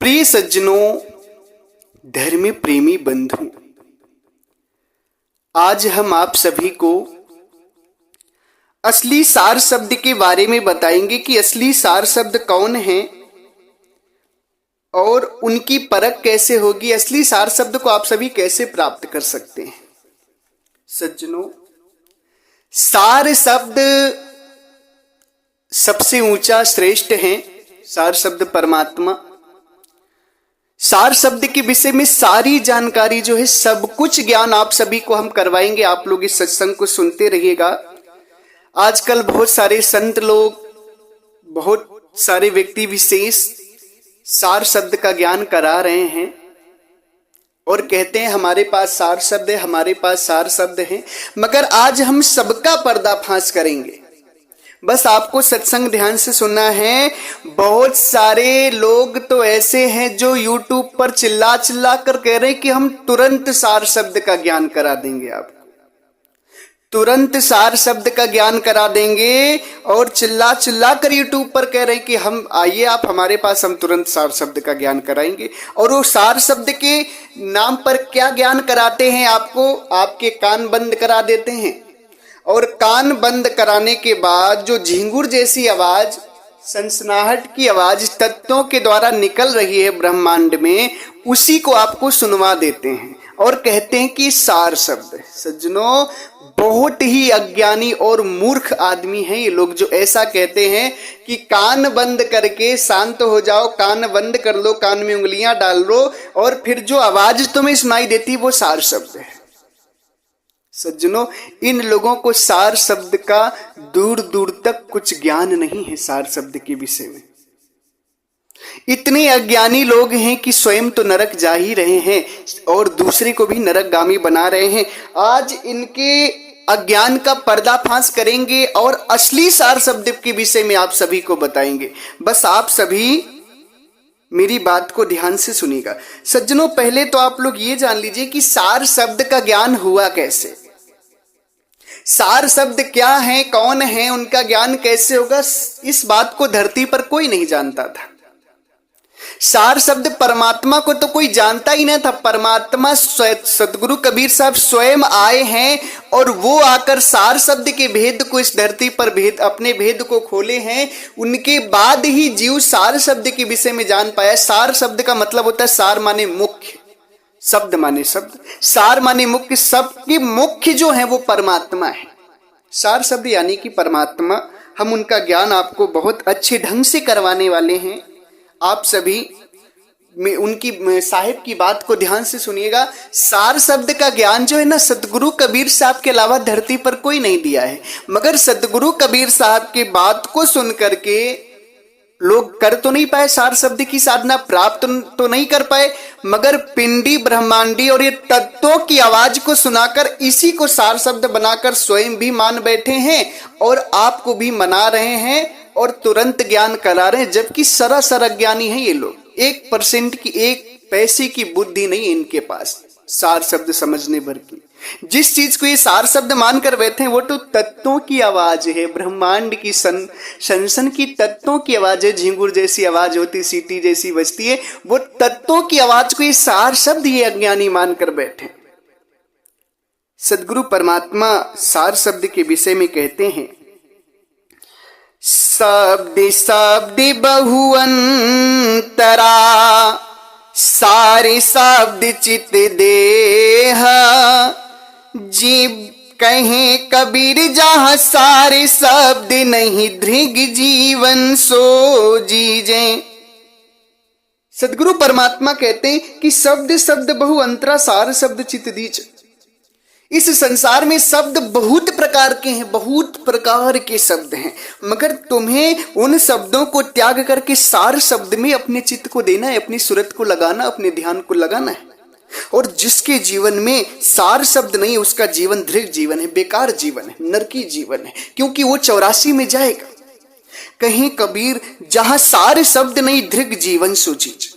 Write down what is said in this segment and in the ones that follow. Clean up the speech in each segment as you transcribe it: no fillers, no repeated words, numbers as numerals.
प्रिय सज्जनों, धर्म प्रेमी बंधु, आज हम आप सभी को असली सार शब्द के बारे में बताएंगे कि असली सार शब्द कौन है और उनकी परख कैसे होगी। असली सार शब्द को आप सभी कैसे प्राप्त कर सकते हैं। सज्जनों, सार शब्द सबसे ऊंचा श्रेष्ठ है। सार शब्द परमात्मा। सार शब्द के विषय में सारी जानकारी जो है, सब कुछ ज्ञान आप सभी को हम करवाएंगे। आप लोग इस सत्संग को सुनते रहिएगा। आजकल बहुत सारे संत लोग, बहुत सारे व्यक्ति विशेष सार शब्द का ज्ञान करा रहे हैं और कहते हैं हमारे पास सार शब्द है, हमारे पास सार शब्द है। मगर आज हम सबका पर्दाफाश करेंगे। बस आपको सत्संग ध्यान से सुनना है। बहुत सारे लोग तो ऐसे हैं जो YouTube पर चिल्ला चिल्ला कर कह रहे हैं कि हम तुरंत सार शब्द का ज्ञान करा देंगे, आपको तुरंत सार शब्द का ज्ञान करा देंगे, और चिल्ला चिल्ला कर YouTube पर कह रहे हैं कि हम आइए आप हमारे पास, हम तुरंत सार शब्द का ज्ञान कराएंगे। और वो सार शब्द के नाम पर क्या ज्ञान कराते हैं आपको? आपके कान बंद करा देते हैं, और कान बंद कराने के बाद जो झिंगुर जैसी आवाज, सनसनाहट की आवाज तत्वों के द्वारा निकल रही है ब्रह्मांड में, उसी को आपको सुनवा देते हैं और कहते हैं कि सार शब्द है। सज्जनों, बहुत ही अज्ञानी और मूर्ख आदमी हैं ये लोग जो ऐसा कहते हैं कि कान बंद करके शांत हो जाओ, कान बंद कर लो, कान में उंगलियां डाल लो, और फिर जो आवाज तुम्हें सुनाई देती वो सार शब्द है। सज्जनों, इन लोगों को सार शब्द का दूर दूर तक कुछ ज्ञान नहीं है। सार शब्द के विषय में इतने अज्ञानी लोग हैं कि स्वयं तो नरक जा ही रहे हैं और दूसरे को भी नरकगामी बना रहे हैं। आज इनके अज्ञान का पर्दाफाश करेंगे और असली सार शब्द के विषय में आप सभी को बताएंगे। बस आप सभी मेरी बात को ध्यान से सुनिएगा। सज्जनों, पहले तो आप लोग ये जान लीजिए कि सार शब्द का ज्ञान हुआ कैसे। सार शब्द क्या है, कौन है, उनका ज्ञान कैसे होगा, इस बात को धरती पर कोई नहीं जानता था। सार शब्द परमात्मा को तो कोई जानता ही नहीं था। परमात्मा सदगुरु कबीर साहब स्वयं आए हैं और वो आकर सार शब्द के भेद को इस धरती पर अपने भेद को खोले हैं। उनके बाद ही जीव सार शब्द के विषय में जान पाया। सार शब्द का मतलब होता है, सार माने मुख्य, शब्द माने शब्द, सार माने मुख्य। सबकी मुख्य जो है वो परमात्मा है। सार शब्द यानी कि परमात्मा। हम उनका ज्ञान आपको बहुत अच्छे ढंग से करवाने वाले हैं। आप सभी उनकी साहिब की बात को ध्यान से सुनिएगा। सार शब्द का ज्ञान जो है ना, सतगुरु कबीर साहब के अलावा धरती पर कोई नहीं दिया है। मगर सतगुरु कबीर साहब की बात को सुन करके लोग कर तो नहीं पाए, सार शब्द की साधना प्राप्त तो नहीं कर पाए, मगर पिंडी, ब्रह्मांडी और ये तत्वों की आवाज को सुनाकर इसी को सार शब्द बनाकर स्वयं भी मान बैठे हैं और आपको भी मना रहे हैं और तुरंत ज्ञान करा रहे हैं। जबकि सरासर अज्ञानी है ये लोग। 1% की, 1 पैसे की बुद्धि नहीं इनके पास सार शब्द समझने भर की। जिस चीज को ये सार शब्द मानकर बैठे हैं वो तो तत्वों की आवाज है, ब्रह्मांड की सनसन की तत्वों की आवाज है। झिंगुर जैसी आवाज होती, सीटी जैसी बजती है, वो तत्वों की आवाज को ये सार शब्द ये अज्ञानी मानकर बैठे। सदगुरु परमात्मा सार शब्द के विषय में कहते हैं, शब्द शब्द बहुअंतरा, सारे शब्द चित देह, जीव कहे कबीर जहां सारे शब्द नहीं, धृग जीवन सो जीजे। सदगुरु परमात्मा कहते हैं कि शब्द शब्द बहुअंतरा, सार शब्द चित दीज। इस संसार में शब्द बहुत प्रकार के हैं, बहुत प्रकार के शब्द हैं, मगर तुम्हें उन शब्दों को त्याग करके सार शब्द में अपने चित्त को देना है, अपनी सूरत को लगाना, अपने ध्यान को लगाना है। और जिसके जीवन में सार शब्द नहीं, उसका जीवन धृग जीवन है, बेकार जीवन है, नरकी जीवन है, क्योंकि वो 84 में जाएगा। कहीं कबीर जहां सार शब्द नहीं, धृग जीवन सुजीज।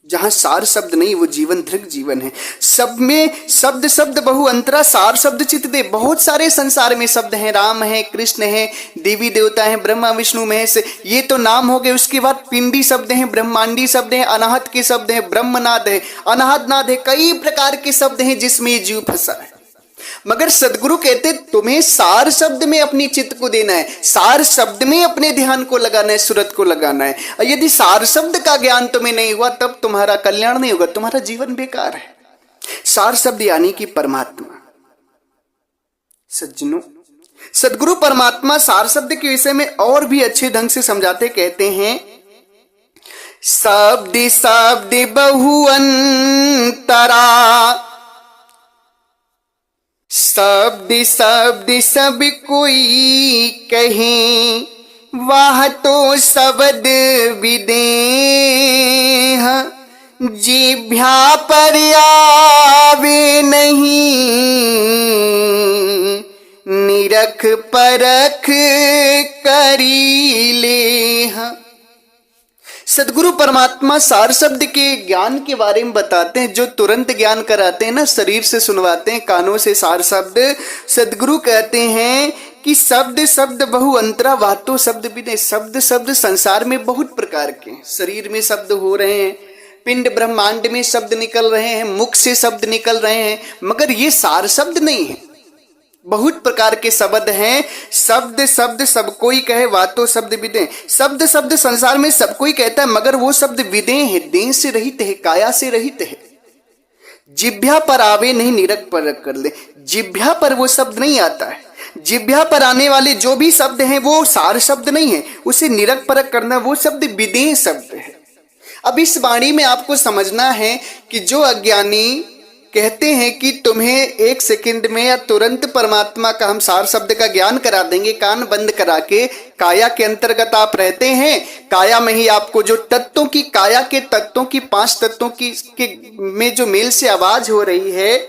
जहां सार शब्द नहीं, वो जीवन धृग जीवन है। सब में शब्द शब्द बहु अंतरा, सार शब्द चित दे। बहुत सारे संसार में शब्द हैं, राम है, कृष्ण है, देवी देवता है, ब्रह्मा विष्णु महेश, ये तो नाम हो गए। उसके बाद पिंडी शब्द हैं, ब्रह्मांडी शब्द हैं, अनाहत के शब्द हैं, ब्रह्मनाद है, अनाहत नाद है, कई प्रकार के शब्द हैं जिसमें ये जीव फंसा है। मगर सदगुरु कहते तुम्हें सार शब्द में अपनी चित्त को देना है, सार शब्द में अपने ध्यान को लगाना है, सूरत को लगाना है। और यदि सार शब्द का ज्ञान तुम्हें नहीं हुआ तब तुम्हारा कल्याण नहीं होगा, तुम्हारा जीवन बेकार है। सार शब्द यानी कि परमात्मा। सज्जनों, सदगुरु परमात्मा सार शब्द के विषय में और भी अच्छे ढंग से समझाते, कहते हैं शब्द शब्द बहु अंतरा, शब्द शब्द सब कोई कहे, वाह तो शब्द विदेह, जिभ्या पर आवे नहीं, निरख परख करी लेह। सदगुरु परमात्मा सार शब्द के ज्ञान के बारे में बताते हैं, जो तुरंत ज्ञान कराते हैं ना, शरीर से सुनवाते हैं, कानों से सार शब्द। सदगुरु कहते हैं कि शब्द शब्द बहु अंतरा, वातो शब्द विदे। शब्द शब्द संसार में बहुत प्रकार के, शरीर में शब्द हो रहे हैं, पिंड ब्रह्मांड में शब्द निकल रहे हैं, मुख से शब्द निकल रहे हैं, मगर ये सार शब्द नहीं है। बहुत प्रकार के शब्द हैं। शब्द शब्द सब कोई कहे, वातो शब्द विदे। शब्द शब्द संसार में सब कोई कहता है, मगर वो शब्द विदे है, देह से रहित है, काया से रहित है। जिभ्या पर आवे नहीं, निरख परख कर ले। जिभ्या पर वो शब्द नहीं आता है। जिभ्या पर आने वाले जो भी शब्द हैं वो सार शब्द नहीं है, उसे निरख परख करना, वो शब्द विदेह शब्द है। अब इस वाणी में आपको समझना है कि जो अज्ञानी कहते हैं कि तुम्हें एक सेकंड में या तुरंत परमात्मा का हम सार शब्द का ज्ञान करा देंगे, कान बंद करा के, काया के अंतर्गत आप रहते हैं, काया में ही आपको जो तत्वों की, काया के तत्वों की, 5 तत्वों की में जो मेल से आवाज हो रही है,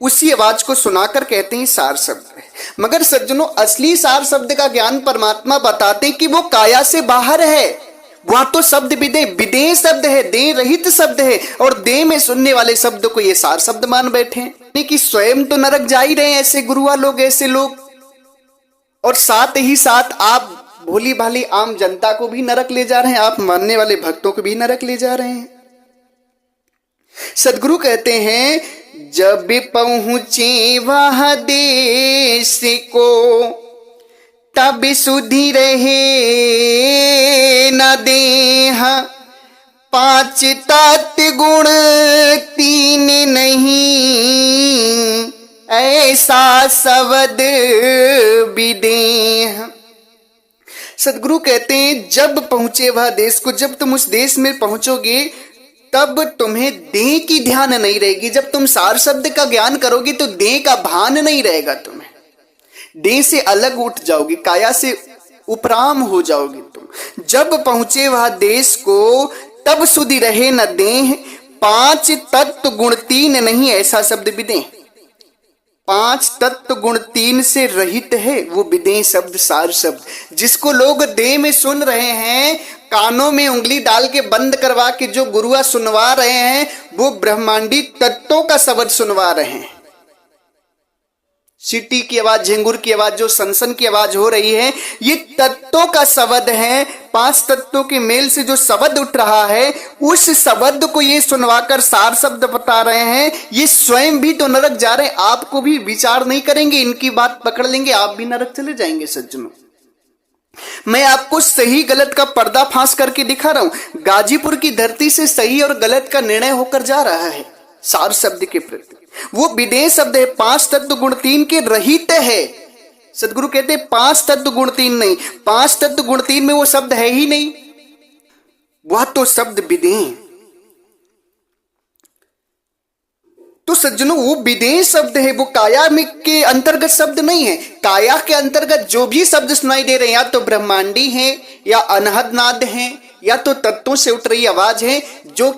उसी आवाज को सुनाकर कहते हैं सार शब्द है। मगर सज्जनों, असली सार शब्द का ज्ञान परमात्मा बताते हैं कि वो काया से बाहर है। वह तो शब्द विदे, विदेह शब्द है, देह रहित शब्द है, और देह में सुनने वाले शब्द को ये सार शब्द मान बैठे हैं कि स्वयं तो नरक जा ही रहे हैं ऐसे गुरुआ लोग, ऐसे लोग, और साथ ही साथ आप भोली भाली आम जनता को भी नरक ले जा रहे हैं, आप मानने वाले भक्तों को भी नरक ले जा रहे हैं। सदगुरु कहते हैं जब पहुंचे वह देश को, तब सुधि रहे न देह, 5 तत्व गुण 3 नहीं, ऐसा शब्द विदेह। सदगुरु कहते हैं जब पहुंचे वह देश को, जब तुम उस देश में पहुंचोगे तब तुम्हें देह की ध्यान नहीं रहेगी। जब तुम सार शब्द का ज्ञान करोगे तो देह का भान नहीं रहेगा, तुम्हें देह से अलग उठ जाओगे, काया से उपराम हो जाओगे तुम। जब पहुंचे वह देश को, तब सुधि रहे न देह, 5 तत्व गुण 3 नहीं, ऐसा शब्द विदेह। 5 तत्व गुण 3 से रहित है वो विदेह शब्द, सार शब्द, जिसको लोग देह में सुन रहे हैं, कानों में उंगली डाल के बंद करवा के जो गुरुआ सुनवा रहे हैं, वो ब्रह्मांडी तत्वों का शब्द सुनवा रहे हैं। सीटी की आवाज, झिंगुर की आवाज, जो सनसन की आवाज हो रही है, ये तत्वों का शब्द है। 5 तत्वों के मेल से जो शब्द उठ रहा है, उस शब्द को ये सुनवाकर सार शब्द बता रहे हैं। ये स्वयं भी तो नरक जा रहे हैं, आपको भी विचार नहीं करेंगे, इनकी बात पकड़ लेंगे, आप भी नरक चले जाएंगे। सज्जनों, मैं आपको सही गलत का पर्दा फांस करके दिखा रहा हूं। गाजीपुर की धरती से सही और गलत का निर्णय होकर जा रहा है सार शब्द के प्रति। वो विदेह शब्द है, 5 तत्व गुण 3 के रहित है। सदगुरु कहते हैं 5 तत्व गुण 3 नहीं, 5 तत्व गुण 3 में वो शब्द है ही नहीं, वह तो शब्द विदेह। तो सज्जनों, वो विदेह शब्द है, वो काया में के अंतर्गत शब्द नहीं है। काया के अंतर्गत जो भी शब्द सुनाई दे रहे हैं, या तो ब्रह्मांडी है, या अनहद नाद है, या तो तत्वों से उठ रही आवाज है, जो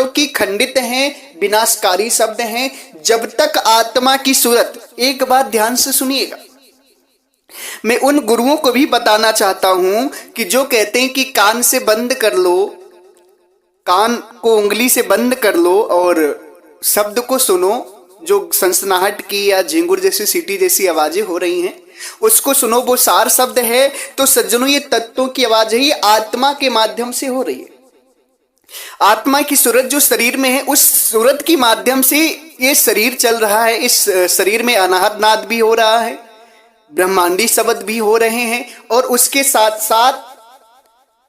कि खंडित है, विनाशकारी शब्द हैं। जब तक आत्मा की सूरत, एक बात ध्यान से सुनिएगा, मैं उन गुरुओं को भी बताना चाहता हूं कि जो कहते हैं कि कान से बंद कर लो कान को उंगली से बंद कर लो और शब्द को सुनो, जो सनसनाहट की या झिंगुर जैसी सीटी जैसी आवाजें हो रही हैं उसको सुनो, वो सार शब्द है। तो सज्जनों ये तत्वों की आवाज है, ये आत्मा के माध्यम से हो रही है। आत्मा की सूरत जो शरीर में है, उस सूरत के माध्यम से ये शरीर चल रहा है। इस शरीर में अनाहत नाद भी हो रहा है, ब्रह्मांडी शब्द भी हो रहे हैं, और उसके साथ साथ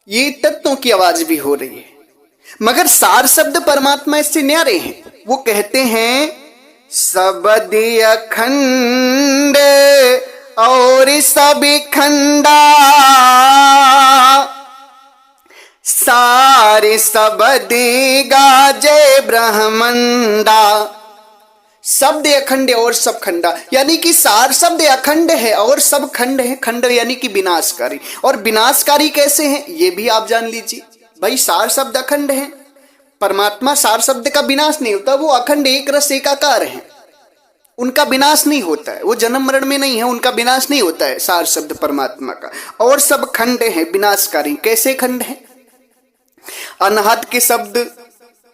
ये तत्वों की आवाज भी हो रही है। मगर सार शब्द परमात्मा इससे न्यारे हैं। वो कहते हैं शब्द अखंड और सब खंडा, सारे शब्द गाजे ब्रह्मंडा। शब्द अखंड और सब खंडा, यानी कि सार शब्द अखंड है और सब खंड है। खंड यानी कि विनाशकारी, और विनाशकारी कैसे हैं ये भी आप जान लीजिए। भाई सार शब्द अखंड है, परमात्मा सार शब्द का विनाश नहीं होता, वो अखंड एक रस एकाकार है, उनका विनाश नहीं होता है, वो जन्म मरण में नहीं है, उनका विनाश नहीं होता है सार शब्द परमात्मा का। और सब खंड है विनाशकारी। कैसे खंड है? अनहद के शब्द,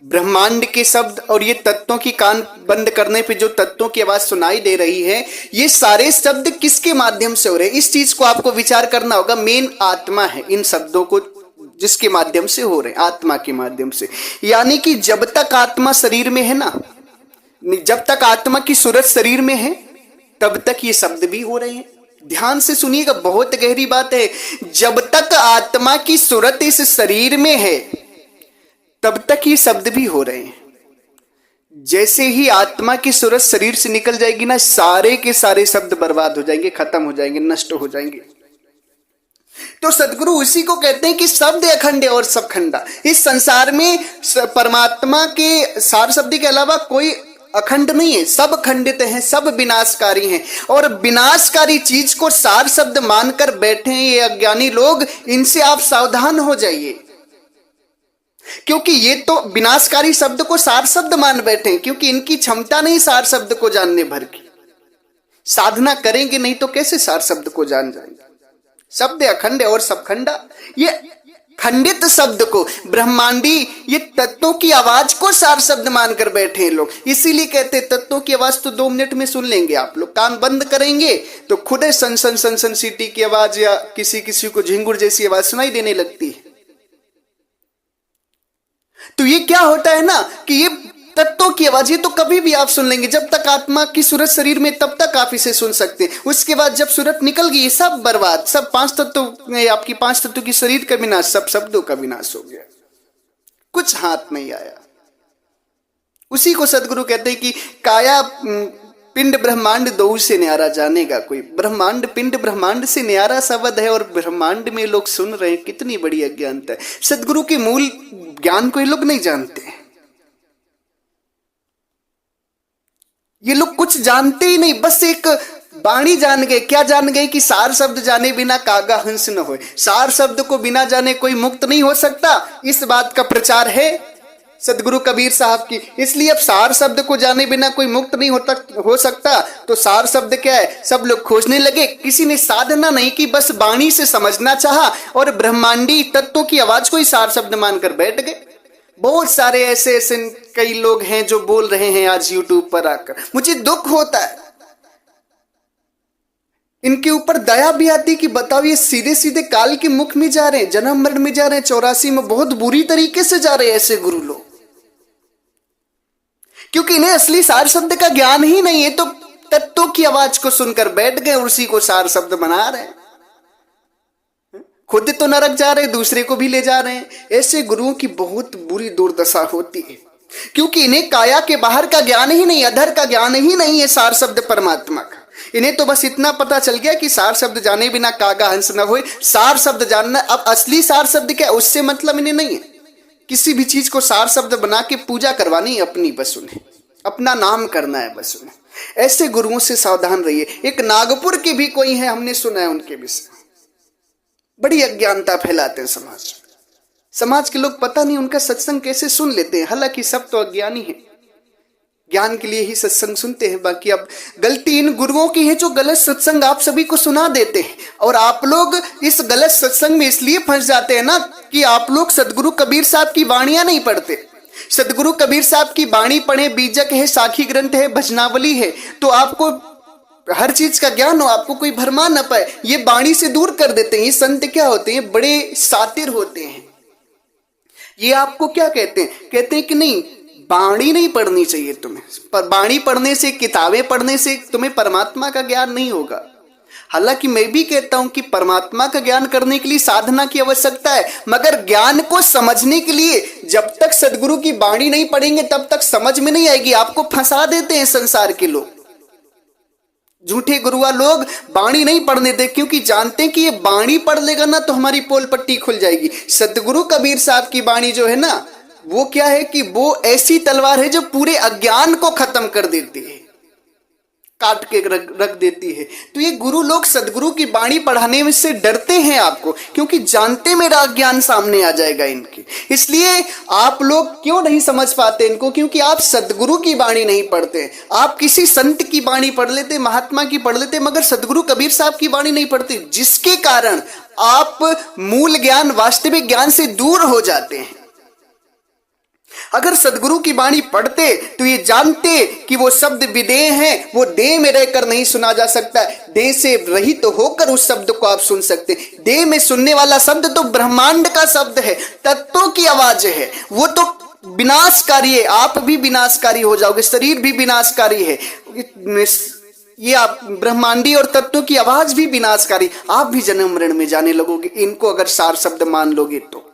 ब्रह्मांड के शब्द, और ये तत्वों की कान बंद करने पे जो तत्वों की आवाज सुनाई दे रही है, ये सारे शब्द किसके माध्यम से हो रहे हैं? इस चीज को आपको विचार करना होगा। मेन आत्मा है इन शब्दों को जिसके माध्यम से हो रहे हैं, आत्मा के माध्यम से। यानी कि जब तक आत्मा शरीर में है ना, जब तक आत्मा की सूरत शरीर में है तब तक ये शब्द भी हो रहे हैं। ध्यान से सुनिएगा, बहुत गहरी बात है। जब तक आत्मा की सूरत इस शरीर में है तब तक ये शब्द भी हो रहे हैं। जैसे ही आत्मा की सूरत शरीर से निकल जाएगी ना, सारे के सारे शब्द बर्बाद हो जाएंगे, खत्म हो जाएंगे, नष्ट हो जाएंगे। तो सदगुरु उसी को कहते हैं कि शब्द अखंड और सब खंडा। इस संसार में परमात्मा के सार शब्द के अलावा कोई अखंड नहीं है, सब खंडित हैं, सब विनाशकारी हैं। और विनाशकारी चीज को सार शब्द मानकर बैठे हैं ये अज्ञानी लोग, इनसे आप सावधान हो जाइए। क्योंकि ये तो विनाशकारी शब्द को सार शब्द मान बैठे हैं, क्योंकि इनकी क्षमता नहीं सार शब्द को जानने भर की। साधना करेंगे नहीं तो कैसे सार शब्द को जान जाएंगे? शब्द अखंड और सब खंडा, ये खंडित शब्द को, ब्रह्मांडी ये तत्वों की आवाज को सार शब्द मानकर बैठे हैं लोग। इसीलिए कहते हैं तत्वों की आवाज तो 2 मिनट में सुन लेंगे आप लोग। कान बंद करेंगे तो खुद सन सन सन सन सीटी की आवाज या किसी किसी को झिंगुर जैसी आवाज सुनाई देने लगती है। तो ये क्या होता है ना कि ये तत्वों की आवाज ये तो कभी भी आप सुन लेंगे। जब तक आत्मा की सूरत शरीर में तब तक आप इसे सुन सकते हैं। उसके बाद जब सूरत निकल गई सब बर्बाद, सब 5 तत्व, आपकी 5 तत्व की शरीर का विनाश, सब शब्दों का विनाश हो गया, कुछ हाथ नहीं आया। उसी को सदगुरु कहते हैं कि काया पिंड ब्रह्मांड दो से न्यारा जानेगा कोई। ब्रह्मांड पिंड ब्रह्मांड से न्यारा शब्द है और ब्रह्मांड में लोग सुन रहे हैं, कितनी बड़ी अज्ञानता है। सदगुरु के मूल ज्ञान को ये लोग नहीं जानते। ये लोग कुछ जानते ही नहीं, बस एक वाणी जान गए। क्या जान गए? कि सार शब्द जाने बिना कागा हंस न होए। सार शब्द को बिना जाने कोई मुक्त नहीं हो सकता, इस बात का प्रचार है सदगुरु कबीर साहब की। इसलिए अब सार शब्द को जाने बिना कोई मुक्त नहीं हो सकता। तो सार शब्द क्या है? सब लोग खोजने लगे। किसी ने साधना नहीं की, बस वाणी से समझना चाहा और ब्रह्मांडी तत्वों की आवाज को ही सार शब्द मानकर बैठ गए। बहुत सारे ऐसे ऐसे कई लोग हैं जो बोल रहे हैं आज यूट्यूब पर आकर। मुझे दुख होता है, इनके ऊपर दया भी आती कि बताओ ये सीधे सीधे काल के मुख में जा रहे हैं, जन्म मरण में जा रहे हैं, 84 में बहुत बुरी तरीके से जा रहे हैं ऐसे गुरु लोग। क्योंकि इन्हें असली सार शब्द का ज्ञान ही नहीं है, तो तत्वों की आवाज को सुनकर बैठ गए और उसी को सार शब्द बना रहे हैं। खुद तो नरक जा रहे, दूसरे को भी ले जा रहे हैं। ऐसे गुरुओं की बहुत बुरी दुर्दशा होती है, क्योंकि इन्हें काया के बाहर का ज्ञान ही नहीं, अधर का ज्ञान ही नहीं है सार शब्द परमात्मा का। इन्हें तो बस इतना पता चल गया कि सार शब्द जाने बिना कागा हंस न होए। सार शब्द जानना, अब असली सार शब्द क्या, उससे मतलब इन्हें नहीं है। किसी भी चीज को सार शब्द बना के पूजा करवानी है अपनी, बस उन्हें अपना नाम करना है बस उन्हें। ऐसे गुरुओं से सावधान रहिए। एक नागपुर के भी कोई है, हमने सुना है उनके विषय, बड़ी अज्ञानता फैलाते हैं समाज में। समाज के लोग पता नहीं उनका सत्संग कैसे सुन लेते हैं, हालांकि सब तो अज्ञानी है। ज्ञान के लिए ही सत्संग सुनते हैं। बाकी अब गलती इन गुरुओं की है जो गलत सत्संग आप सभी को सुना देते हैं, और आप लोग इस गलत सत्संग में इसलिए फंस जाते हैं ना कि आप लोग सदगुरु कबीर साहब की वाणियां नहीं पढ़ते। सदगुरु कबीर साहब की वाणी पढ़े, बीजक है, साखी ग्रंथ है, भजनावली है, तो आपको हर चीज का ज्ञान हो, आपको कोई भरमा न पाए। ये वाणी से दूर कर देते हैं। ये संत क्या होते हैं? बड़े सातिर होते हैं। ये आपको क्या कहते हैं? कहते हैं कि नहीं, वाणी नहीं पढ़नी चाहिए तुम्हें, पर वाणी पढ़ने से, किताबें पढ़ने से तुम्हें परमात्मा का ज्ञान नहीं होगा। हालांकि मैं भी कहता हूं कि परमात्मा का ज्ञान करने के लिए साधना की आवश्यकता है, मगर ज्ञान को समझने के लिए जब तक सदगुरु की वाणी नहीं पढ़ेंगे तब तक समझ में नहीं आएगी। आपको फंसा देते हैं संसार के लोग, झूठे गुरुआ लोग वाणी नहीं पढ़ने देते, क्योंकि जानते हैं कि ये वाणी पढ़ लेगा ना तो हमारी पोल पट्टी खुल जाएगी। सदगुरु कबीर साहब की वाणी जो है ना, वो क्या है कि वो ऐसी तलवार है जो पूरे अज्ञान को खत्म कर देती है, काट के रख देती है। तो ये गुरु लोग सदगुरु की वाणी पढ़ाने में से डरते हैं आपको, क्योंकि जानते मेरा अज्ञान सामने आ जाएगा इनके। इसलिए आप लोग क्यों नहीं समझ पाते इनको? क्योंकि आप सदगुरु की वाणी नहीं पढ़ते। आप किसी संत की वाणी पढ़ लेते, महात्मा की पढ़ लेते, मगर सदगुरु कबीर साहब की वाणी नहीं पढ़ते, जिसके कारण आप मूल ज्ञान, वास्तविक ज्ञान से दूर हो जाते हैं। अगर सदगुरु की वाणी पढ़ते तो ये जानते कि वो शब्द विदेह हैं, वो देह में रहकर नहीं सुना जा सकता, देह से रहित तो होकर उस शब्द को आप सुन सकते। देह में सुनने वाला शब्द तो ब्रह्मांड का शब्द है, तत्वों की आवाज है, वो तो विनाशकारी है। आप भी विनाशकारी हो जाओगे, शरीर भी विनाशकारी है, ये आप ब्रह्मांडी और तत्वों की आवाज भी विनाशकारी, आप भी जन्म मरण में जाने लगोगे इनको अगर सार शब्द मान लोगे तो।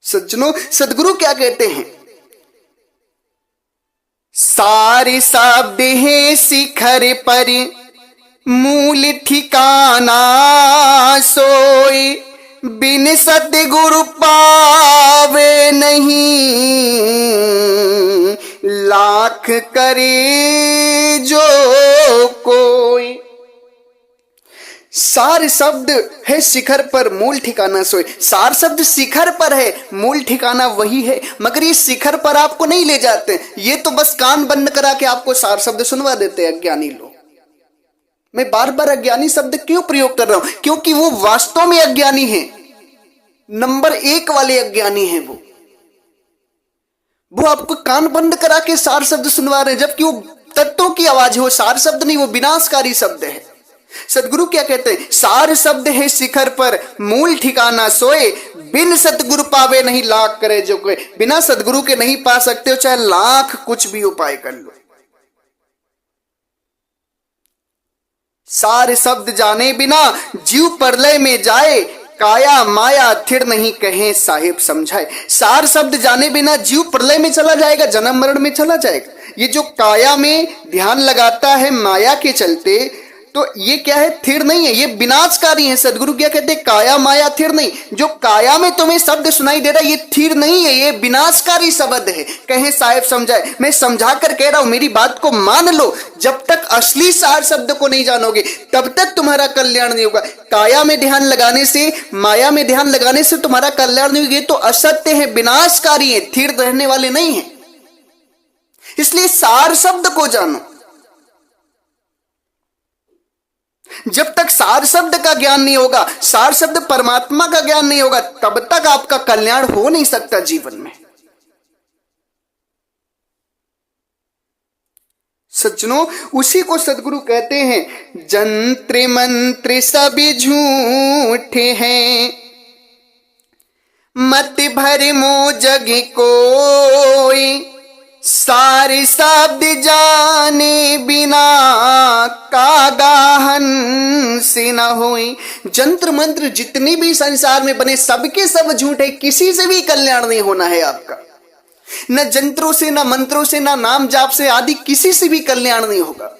सज्जनों, सदगुरु क्या कहते हैं? सारे शब्द है शिखर पर, मूल ठिकाना सोए, बिन सतगुरु पावे नहीं, लाख करे जो कोई। सार शब्द है शिखर पर, मूल ठिकाना सोए। सार शब्द शिखर पर है, मूल ठिकाना वही है, मगर ये शिखर पर आपको नहीं ले जाते। ये तो बस कान बंद करा के आपको सार शब्द सुनवा देते हैं अज्ञानी लोग। मैं बार बार अज्ञानी शब्द क्यों प्रयोग कर रहा हूं? क्योंकि वो वास्तव में अज्ञानी है, नंबर 1 वाले अज्ञानी है। वो आपको कान बंद करा के सार शब्द सुनवा रहे हैं, जबकि वो तत्वों की आवाज है, वो सार शब्द नहीं, वो विनाशकारी शब्द है। सदगुरु क्या कहते हैं? सार शब्द है शिखर पर, मूल ठिकाना सोए, बिन सतगुरु पावे नहीं, लाख करे जो कोई। बिना सदगुरु के नहीं पा सकते हो, चाहे लाख कुछ भी उपाय कर लो। सार शब्द जाने बिना जीव प्रलय में जाए, काया माया थिर नहीं कहे साहिब समझाए। सार शब्द जाने बिना जीव प्रलय में चला जाएगा, जन्म मरण में चला जाएगा। ये जो काया में ध्यान लगाता है माया के चलते, तो ये क्या है? थिर नहीं है, ये विनाशकारी है। सदगुरु क्या कहते हैं? काया माया थिर नहीं। जो काया में तुम्हें शब्द सुनाई दे रहा है, ये थिर नहीं है, ये विनाशकारी शब्द है। कहे साहिब समझाए, मैं समझा कर कह रहा हूं, मेरी बात को मान लो। जब तक असली सार शब्द को नहीं जानोगे तब तक तुम्हारा कल्याण नहीं होगा। काया में ध्यान लगाने से, माया में ध्यान लगाने से तुम्हारा कल्याण नहीं होगा। ये तो असत्य है, विनाशकारी है, थिर रहने वाले नहीं है। इसलिए सार शब्द को जानो। जब तक सार शब्द का ज्ञान नहीं होगा, सार शब्द परमात्मा का ज्ञान नहीं होगा, तब तक आपका कल्याण हो नहीं सकता जीवन में। सज्जनों, उसी को सदगुरु कहते हैं, जंत्र मंत्र सभी झूठे हैं, मत भरमो जग कोई, सारे शब्द जाने बिना कागा हंस न होई। जंत्र मंत्र जितने भी संसार में बने, सबके सब झूठे, किसी से भी कल्याण नहीं होना है आपका। न जंत्रों से, न मंत्रों से, न नाम जाप से आदि किसी से भी कल्याण नहीं होगा।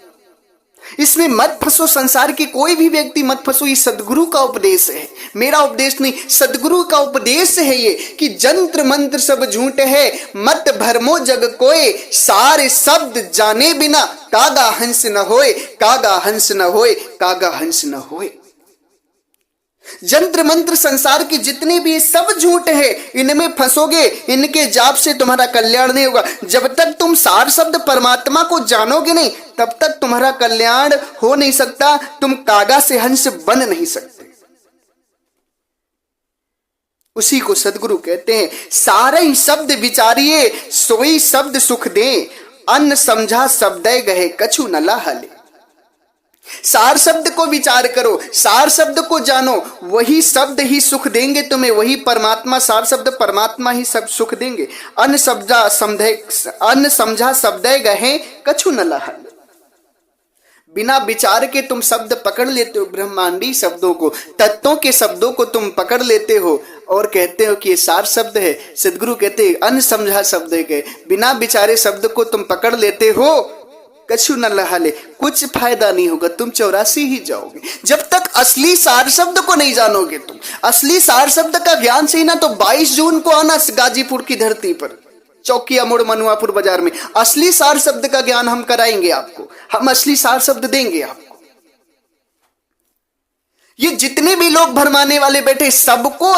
इसमें मत फंसो, संसार के कोई भी व्यक्ति मत फंसो। ये सदगुरु का उपदेश है, मेरा उपदेश नहीं, सदगुरु का उपदेश है ये कि जंत्र मंत्र सब झूठ है, मत भरमो जग कोय, सारे शब्द जाने बिना कागा हंस न होए, कागा हंस न होए, कागा हंस न होए। जंत्र मंत्र संसार की जितनी भी सब झूठ है, इनमें फंसोगे, इनके जाप से तुम्हारा कल्याण नहीं होगा। जब तक तुम सार शब्द परमात्मा को जानोगे नहीं, तब तक तुम्हारा कल्याण हो नहीं सकता। तुम कागा से हंस बन नहीं सकते। उसी को सदगुरु कहते हैं, सारे ही शब्द विचारिए, सोई शब्द सुख दे, अन्न समझा शब्दय गहे कछु न लाहले। सार शब्द को विचार करो, सार शब्द को जानो, वही शब्द ही सुख देंगे तुम्हें, वही परमात्मा, सार शब्द परमात्मा ही सब सुख देंगे। अन्न समझा शब्दय गहे कछु न लाहले। बिना विचार के तुम शब्द पकड़ लेते हो, ब्रह्मांडी शब्दों को, तत्वों के शब्दों को तुम पकड़ लेते हो और कहते हो कि ये सार शब्द है। सदगुरु कहते हैं अन्न समझा शब्द है, बिना विचारे शब्द को तुम पकड़ लेते हो, कछु न लहाले, कुछ फायदा नहीं होगा, तुम 84 ही जाओगे। जब तक असली सार शब्द को नहीं जानोगे, तुम असली सार शब्द का ज्ञान से ही ना, तो 22 जून को आना गाजीपुर की धरती पर, चौकिया मोड़ मनुआपुर बाजार में, असली सार शब्द का ज्ञान हम कराएंगे आपको, हम असली सार शब्द देंगे आपको। ये जितने भी लोग भरमाने वाले बैठे, सबको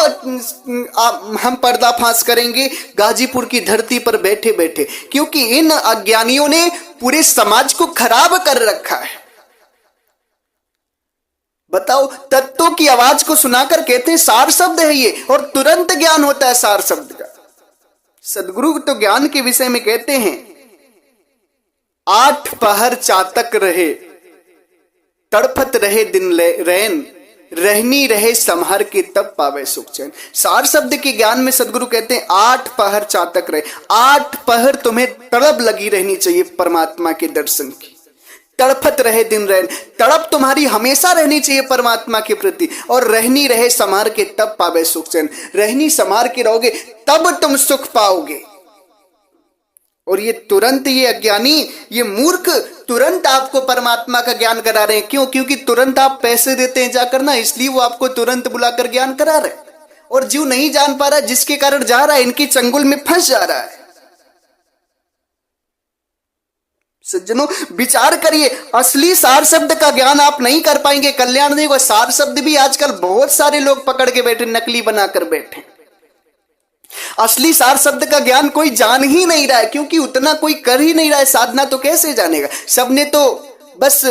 हम पर्दाफाश करेंगे गाजीपुर की धरती पर बैठे बैठे, क्योंकि इन अज्ञानियों ने पूरे समाज को खराब कर रखा है। बताओ, तत्वों की आवाज को सुनाकर कहते हैं सार शब्द है ये, और तुरंत ज्ञान होता है सार शब्द का। सदगुरु तो ज्ञान के विषय में कहते हैं, 8 पहर चातक रहे, तड़फत रहे दिन रैन, रहनी रहे संहार के तब पावे सुख चैन। सार शब्द के ज्ञान में सदगुरु कहते हैं 8 पहर चातक रहे, 8 पहर तुम्हें तड़प लगी रहनी चाहिए परमात्मा के दर्शन की। तड़फत रहे दिन रैन, तड़प तुम्हारी हमेशा रहनी चाहिए परमात्मा के प्रति, और रहनी रहे संहार के तब पावे सुख चैन। रहनी संहार के रहोगे तब तुम सुख पाओगे। और ये तुरंत, ये अज्ञानी, ये मूर्ख तुरंत आपको परमात्मा का ज्ञान करा रहे हैं। क्यों? क्योंकि तुरंत आप पैसे देते हैं जाकर ना, इसलिए वो आपको तुरंत बुलाकर ज्ञान करा रहे हैं। और जीव नहीं जान पा रहा, जिसके कारण जा रहा है, इनकी चंगुल में फंस जा रहा है। सज्जनों, विचार करिए, असली सार शब्द का ज्ञान आप नहीं कर पाएंगे, कल्याण नहीं होगा। सार शब्द भी आजकल बहुत सारे लोग पकड़ के बैठे, नकली बनाकर बैठे। असली सार शब्द का ज्ञान कोई जान ही नहीं रहा है, क्योंकि उतना कोई कर ही नहीं रहा है। साधना तो कैसे जानेगा? सबने तो बस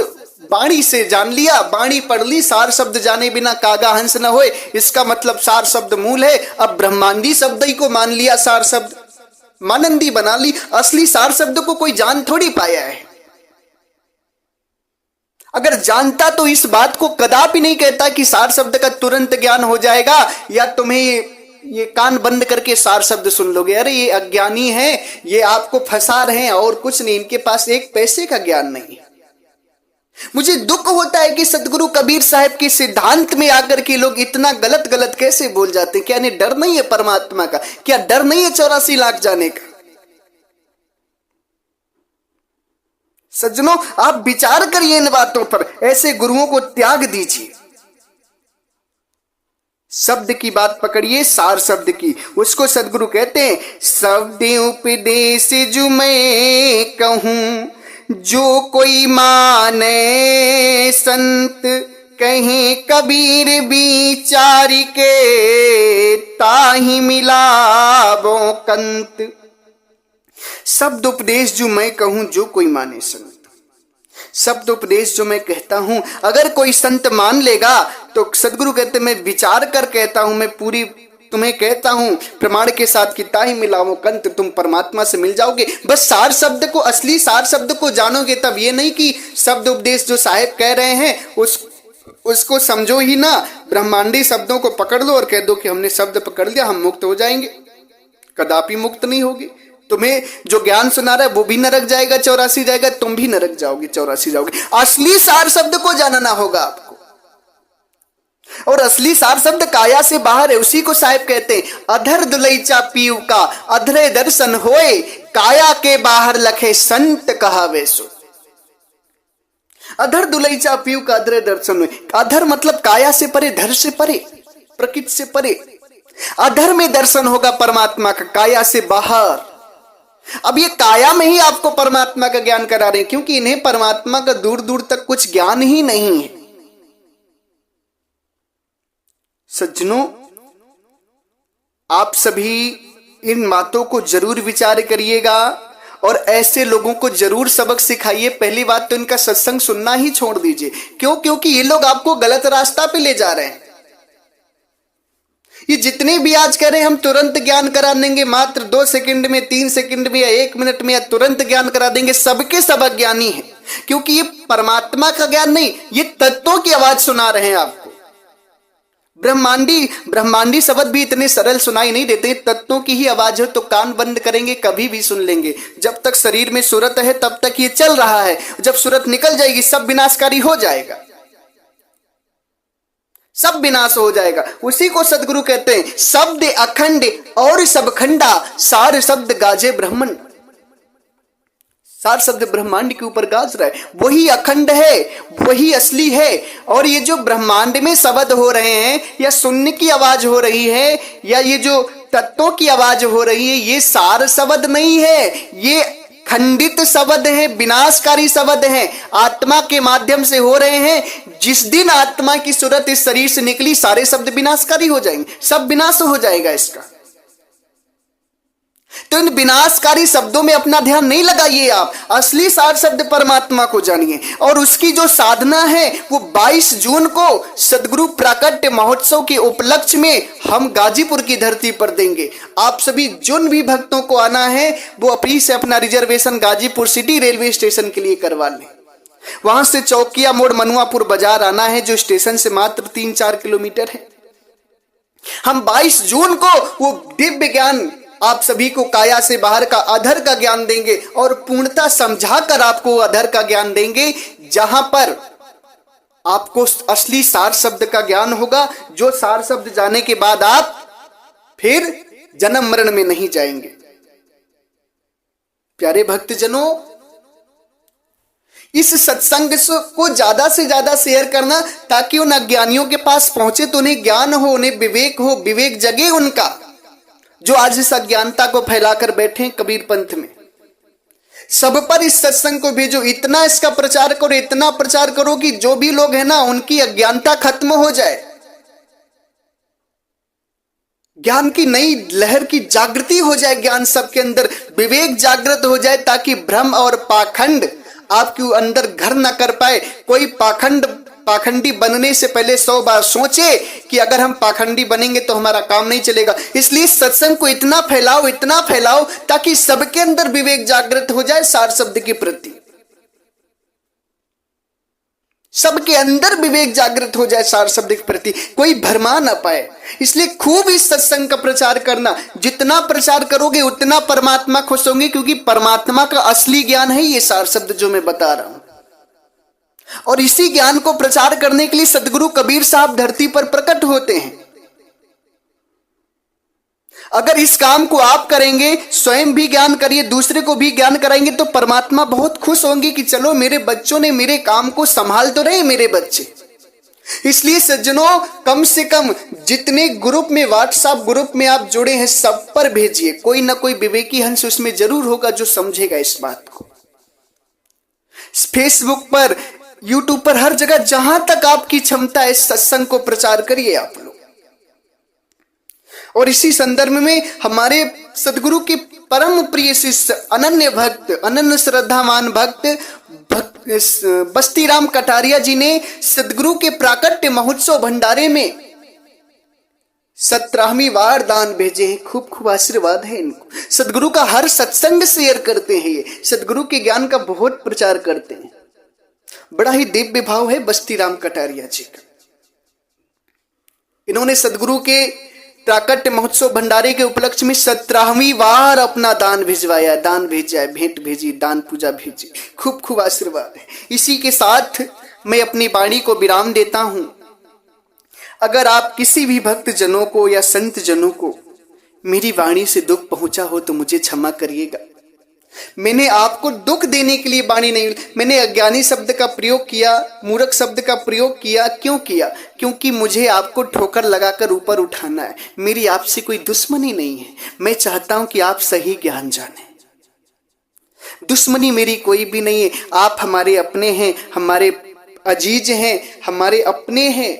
बाणी से जान लिया, बाणी पढ़ ली, सार शब्द जाने बिना कागा हंस न होए, इसका मतलब सार शब्द मूल है। अब ब्रह्मांडी शब्द ही को मान लिया, सार शब्द मानंदी बना ली। असली सार शब्द को कोई जान थोड़ी पाया है। अगर जानता तो इस बात को कदापि नहीं कहता कि सार शब्द का तुरंत ज्ञान हो जाएगा, या तुम्हें ये कान बंद करके सार शब्द सुन लोगे। अरे ये अज्ञानी है, ये आपको फंसा रहे हैं और कुछ नहीं, इनके पास एक पैसे का ज्ञान नहीं है। मुझे दुख होता है कि सदगुरु कबीर साहब के सिद्धांत में आकर के लोग इतना गलत गलत कैसे बोल जाते हैं। क्या इन्हें डर नहीं है परमात्मा का? क्या डर नहीं है 84 लाख जाने का? सज्जनों, आप विचार करिए इन बातों पर, ऐसे गुरुओं को त्याग दीजिए। शब्द की बात पकड़िए, सार शब्द की। उसको सदगुरु कहते हैं, शब्द उपदेश जो मैं कहूं, जो कोई माने संत, कहीं कबीर विचारी के, ताही मिलावो कंत। शब्द उपदेश जो मैं कहूं, जो कोई माने संत। शब्द उपदेश जो मैं कहता हूं, अगर कोई संत मान लेगा तो सदगुरु कहते मैं विचार कर कहता हूं, मैं पूरी तुम्हें कहता हूं प्रमाण के साथ कि ताही मिलावो कंत, तुम परमात्मा से मिल जाओगे। बस सार शब्द को, असली सार शब्द को जानोगे तब। ये नहीं कि शब्द उपदेश जो साहेब कह रहे हैं उसको समझो ही ना, ब्रह्मांडी शब्दों को पकड़ लो और कह दो कि हमने शब्द पकड़ लिया, हम मुक्त हो जाएंगे। कदापि मुक्त नहीं होगी। तुम्हें जो ज्ञान सुना रहा है वो भी नरक जाएगा, 84 जाएगा, तुम भी नरक जाओगे, 84 जाओगे। असली सार शब्द को जानना होगा आपको। और असली सार शब्द काया से बाहर है। उसी को साहिब कहते हैं, अधर दुलैचा पीव का अधरे दर्शन होए, काया के बाहर लखे संत कहावे सो। अधर दुलैचा पीव का अधरे दर्शन होए। अधर मतलब काया से परे, धर से परे, प्रकृति से परे। अधर में दर्शन होगा परमात्मा का, काया से बाहर। अब ये काया में ही आपको परमात्मा का ज्ञान करा रहे हैं, क्योंकि इन्हें परमात्मा का दूर दूर तक कुछ ज्ञान ही नहीं है। सज्जनों, आप सभी इन बातों को जरूर विचार करिएगा और ऐसे लोगों को जरूर सबक सिखाइए। पहली बात तो इनका सत्संग सुनना ही छोड़ दीजिए। क्यों? क्योंकि ये लोग आपको गलत रास्ता पे ले जा रहे हैं। ये जितने भी आज कह रहे हैं हम तुरंत ज्ञान करा देंगे, मात्र 2 सेकंड में, 3 सेकंड में या 1 मिनट में, या तुरंत ज्ञान करा देंगे, सबके सब अज्ञानी है। क्योंकि ये परमात्मा का ज्ञान नहीं, ये तत्वों की आवाज सुना रहे हैं आपको। ब्रह्मांडी शब्द भी इतने सरल सुनाई नहीं देते। तत्वों की ही आवाज हो तो कान बंद करेंगे कभी भी सुन लेंगे। जब तक शरीर में सूरत है तब तक ये चल रहा है, जब सूरत निकल जाएगी सब विनाशकारी हो जाएगा, सब विनाश हो जाएगा। उसी को सदगुरु कहते हैं शब्द अखंड और सब खंडा, सार शब्द गाजे ब्रह्मंड। सार शब्द ब्रह्मांड के ऊपर गाज रहा है, वही अखंड है, वही असली है। और ये जो ब्रह्मांड में शब्द हो रहे हैं, या सुनने की आवाज हो रही है, या ये जो तत्वों की आवाज हो रही है, ये सार शब्द नहीं है, ये खंडित शब्द है, विनाशकारी शब्द है, आत्मा के माध्यम से हो रहे हैं। जिस दिन आत्मा की सूरत इस शरीर से निकली, सारे शब्द विनाशकारी हो जाएंगे, सब विनाश हो जाएगा इसका। तो इन विनाशकारी शब्दों में अपना ध्यान नहीं लगाइए, आप असली सार शब्द परमात्मा को जानिए। और उसकी जो साधना है वो 22 जून को सदगुरु प्राकट्य महोत्सव के उपलक्ष्य में हम गाजीपुर की धरती पर देंगे। आप सभी जिन भी भक्तों को आना है वो अभी से अपना reservation Ghazipur city railway station के लिए करवा लें। वहां से चौकिया मोड़ मनुआपुर बाजार आना है, जो स्टेशन से मात्र 3-4 किलोमीटर है। हम 22 जून को वो दिव्य ज्ञान आप सभी को काया से बाहर का अधर का ज्ञान देंगे और पूर्णता समझाकर आपको अधर का ज्ञान देंगे, जहां पर आपको असली सार शब्द का ज्ञान होगा, जो सार शब्द जाने के बाद आप फिर जन्म मरण में नहीं जाएंगे। प्यारे भक्तजनों, इस सत्संग को ज्यादा से ज्यादा शेयर करना, ताकि उन अज्ञानियों के पास पहुंचे तो उन्हें ज्ञान हो, उन्हें विवेक हो, विवेक जगे उनका, जो आज इस अज्ञानता को फैलाकर बैठे कबीर पंथ में। सब पर इस सत्संग को भेजो, इतना इसका प्रचार करो, इतना प्रचार करो कि जो भी लोग हैं ना, उनकी अज्ञानता खत्म हो जाए, ज्ञान की नई लहर की जागृति हो जाए, ज्ञान सबके अंदर विवेक जागृत हो जाए, ताकि भ्रम और पाखंड आपके अंदर घर न कर पाए। कोई पाखंडी बनने से पहले 100 बार सोचे कि अगर हम पाखंडी बनेंगे तो हमारा काम नहीं चलेगा। इसलिए सत्संग को इतना फैलाओ, इतना फैलाओ, ताकि सबके अंदर विवेक जागृत हो जाए सार शब्द के प्रति, सबके अंदर विवेक जागृत हो जाए सार शब्द के प्रति, कोई भरमा ना पाए। इसलिए खूब इस सत्संग का प्रचार करना, जितना प्रचार करोगे उतना परमात्मा खुश होंगे, क्योंकि परमात्मा का असली ज्ञान है ये सार शब्द जो मैं बता रहा हूं। और इसी ज्ञान को प्रचार करने के लिए सदगुरु कबीर साहब धरती पर प्रकट होते हैं। अगर इस काम को आप करेंगे, स्वयं भी ज्ञान करिए, दूसरे को भी ज्ञान कराएंगे, तो परमात्मा बहुत खुश होंगे कि चलो मेरे बच्चों ने मेरे काम को संभाल तो रहे मेरे बच्चे। इसलिए सज्जनों, कम से कम जितने ग्रुप में, व्हाट्सएप ग्रुप में आप जुड़े हैं, सब पर भेजिए। कोई ना कोई विवेकी हंस उसमें जरूर होगा जो समझेगा इस बात को। फेसबुक पर, यूट्यूब पर, हर जगह जहां तक आपकी क्षमता है सत्संग को प्रचार करिए आप लोग। और इसी संदर्भ में हमारे सदगुरु के परम प्रिय शिष्य, अनन्य भक्त, अनन्य श्रद्धावान भक्त बस्तीराम कटारिया जी ने सदगुरु के प्राकट्य महोत्सव भंडारे में 17वीं बार दान भेजे हैं। खूब खूब आशीर्वाद है इनको। सदगुरु का हर सत्संग शेयर करते हैं, ये सदगुरु के ज्ञान का बहुत प्रचार करते हैं। बड़ा ही दिव्य भाव है बस्तीराम कटारिया जी का। इन्होंने सदगुरु के प्राकट्य महोत्सव भंडारे के उपलक्ष्य में 17वीं बार अपना दान भिजवाया, दान भेजा, भेंट भेजी, दान पूजा भेजी। खूब खूब आशीर्वाद है। इसी के साथ मैं अपनी वाणी को विराम देता हूं। अगर आप किसी भी भक्त जनों को या संत जनों को मेरी वाणी से दुख पहुंचा हो तो मुझे क्षमा करिएगा। मैंने आपको दुख देने के लिए वाणी नहीं, मैंने अज्ञानी शब्द का प्रयोग किया, मूर्ख शब्द का प्रयोग किया। क्यों किया? क्योंकि मुझे आपको ठोकर लगाकर ऊपर उठाना है। मेरी आपसे कोई दुश्मनी नहीं है। मैं चाहता हूं कि आप सही ज्ञान जाने। दुश्मनी मेरी कोई भी नहीं है। आप हमारे अपने हैं, हमारे अजीज हैं, हमारे अपने हैं।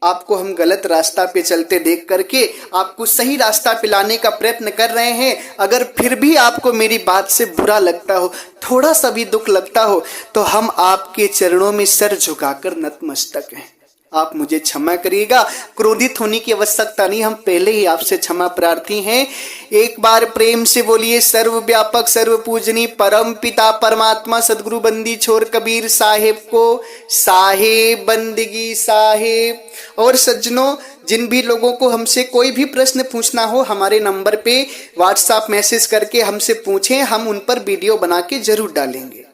आपको हम गलत रास्ता पे चलते देख करके आपको सही रास्ता पे लाने का प्रयत्न कर रहे हैं। अगर फिर भी आपको मेरी बात से बुरा लगता हो, थोड़ा सा भी दुख लगता हो, तो हम आपके चरणों में सर झुकाकर नतमस्तक हैं। आप मुझे क्षमा करिएगा। क्रोधित होने की आवश्यकता नहीं, हम पहले ही आपसे क्षमा प्रार्थी हैं। एक बार प्रेम से बोलिए सर्वव्यापक सर्व पूजनीय परम पिता परमात्मा सदगुरु बंदी छोर कबीर साहेब को साहेब बंदगी साहेब। और सज्जनों, जिन भी लोगों को हमसे कोई भी प्रश्न पूछना हो, हमारे नंबर पे व्हाट्सएप मैसेज करके हमसे पूछें, हम उन पर वीडियो बना के जरूर डालेंगे।